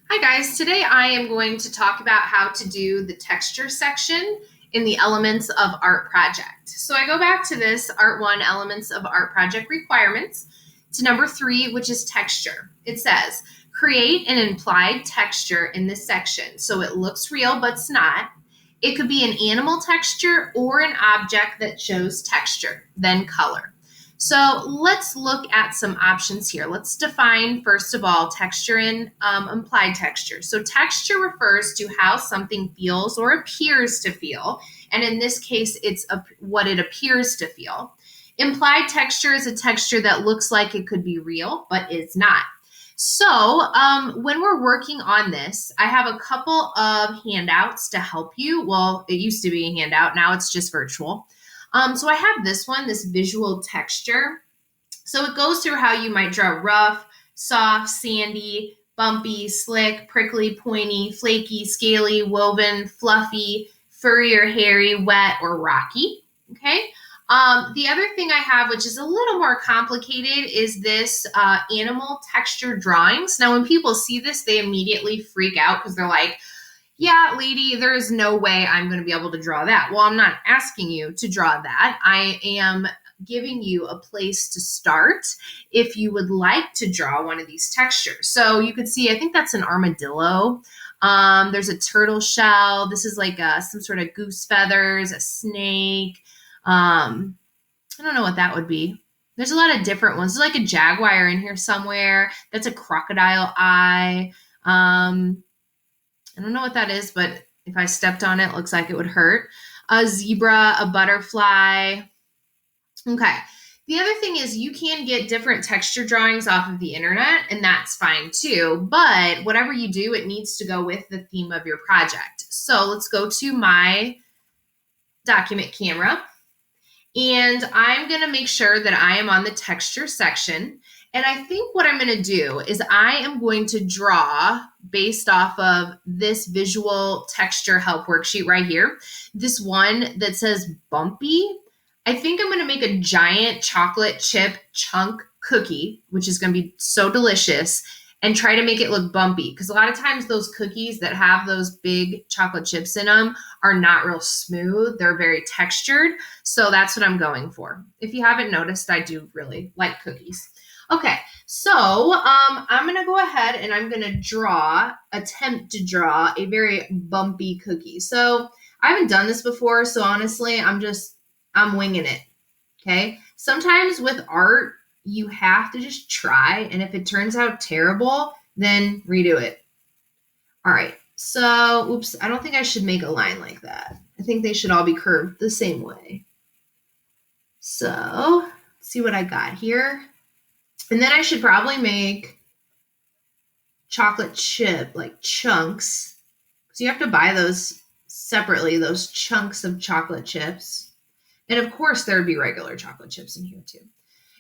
Hi guys, today I am going to talk about how to do the texture section in the Elements of Art project. So I go back to this Art 1 Elements of Art project requirements to number 3, which is texture. It says, create an implied texture in this section so it looks real but it's not. It could be an animal texture or an object that shows texture, then color. So let's look at some options here. Let's define, first of all, texture and implied texture. So texture refers to how something feels or appears to feel. And in this case, it's what it appears to feel. Implied texture is a texture that looks like it could be real, but is not. So when we're working on this, I have a couple of handouts to help you. Well, it used to be a handout. Now it's just virtual. So I have this one, this visual texture. So it goes through how you might draw rough, soft, sandy, bumpy, slick, prickly, pointy, flaky, scaly, woven, fluffy, furry or hairy, wet, or rocky. Okay. The other thing I have, which is a little more complicated, is this animal texture drawings. Now, when people see this, they immediately freak out because they're like, yeah, lady, there is no way I'm going to be able to draw that. Well, I'm not asking you to draw that. I am giving you a place to start if you would like to draw one of these textures. So you could see, I think that's an armadillo. There's a turtle shell. This is like some sort of goose feathers, a snake. I don't know what that would be. There's a lot of different ones. There's like a jaguar in here somewhere. That's a crocodile eye. I don't know what that is, but if I stepped on it, it looks like it would hurt. A zebra, a butterfly. Okay. The other thing is you can get different texture drawings off of the internet, and that's fine too. But whatever you do, it needs to go with the theme of your project. So let's go to my document camera. And I'm going to make sure that I am on the texture section. And I think what I'm going to do is I am going to draw based off of this visual texture help worksheet right here. This one that says bumpy. I think I'm going to make a giant chocolate chip chunk cookie, which is going to be so delicious, and try to make it look bumpy. Because a lot of times those cookies that have those big chocolate chips in them are not real smooth. They're very textured. So that's what I'm going for. If you haven't noticed, I do really like cookies. Okay, so I'm going to go ahead and I'm going to attempt to draw a very bumpy cookie. So I haven't done this before, so honestly, I'm winging it. Okay, sometimes with art, you have to just try, and if it turns out terrible, then redo it. All right, so, oops, I don't think I should make a line like that. I think they should all be curved the same way. So, let's see what I got here. And then I should probably make chocolate chip, like chunks. So you have to buy those separately, those chunks of chocolate chips. And of course, there would be regular chocolate chips in here too.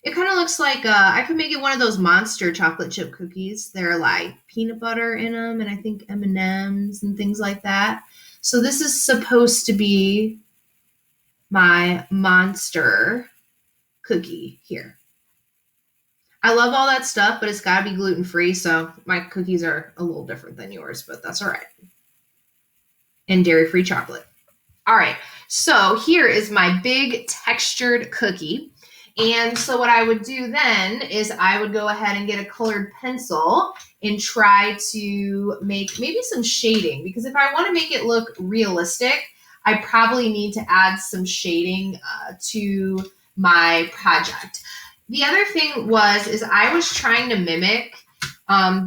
It kind of looks like I could make it one of those monster chocolate chip cookies. They're like peanut butter in them, and I think M&Ms and things like that. So this is supposed to be my monster cookie here. I love all that stuff, but it's got to be gluten-free, so my cookies are a little different than yours, but that's all right. And dairy-free chocolate. All right, so here is my big textured cookie. And so what I would do then is I would go ahead and get a colored pencil and try to make maybe some shading, because if I want to make it look realistic, I probably need to add some shading to my project. The other thing is I was trying to mimic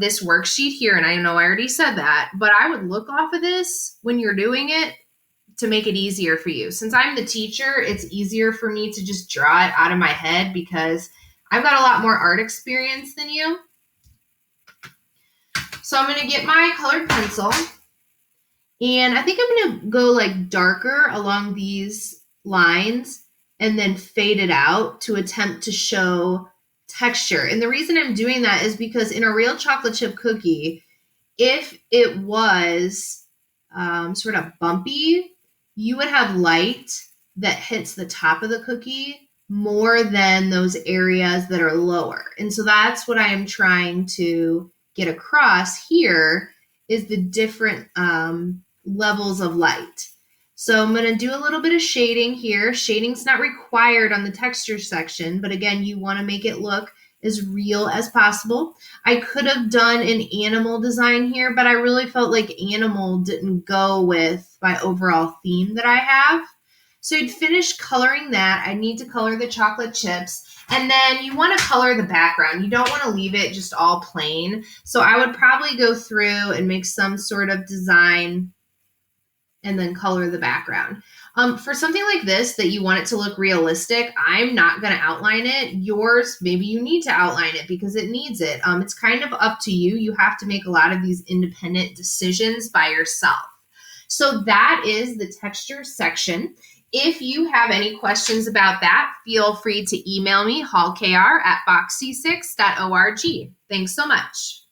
this worksheet here, and I know I already said that, but I would look off of this when you're doing it to make it easier for you. Since I'm the teacher, it's easier for me to just draw it out of my head because I've got a lot more art experience than you. So I'm going to get my colored pencil, and I think I'm going to go like darker along these lines and then fade it out to attempt to show texture. And the reason I'm doing that is because in a real chocolate chip cookie, if it was sort of bumpy, you would have light that hits the top of the cookie more than those areas that are lower. And so that's what I am trying to get across here is the different levels of light. So I'm going to do a little bit of shading here. Shading's not required on the texture section, but again, you want to make it look as real as possible. I could have done an animal design here, but I really felt like animal didn't go with my overall theme that I have. So you'd finish coloring that. I need to color the chocolate chips. And then you want to color the background. You don't want to leave it just all plain. So I would probably go through and make some sort of design and then color the background. For something like this that you want it to look realistic, I'm not going to outline it. Yours, maybe you need to outline it because it needs it. It's kind of up to you. You have to make a lot of these independent decisions by yourself. So that is the texture section. If you have any questions about that, feel free to email me, hallkr@foxc6.org. Thanks so much.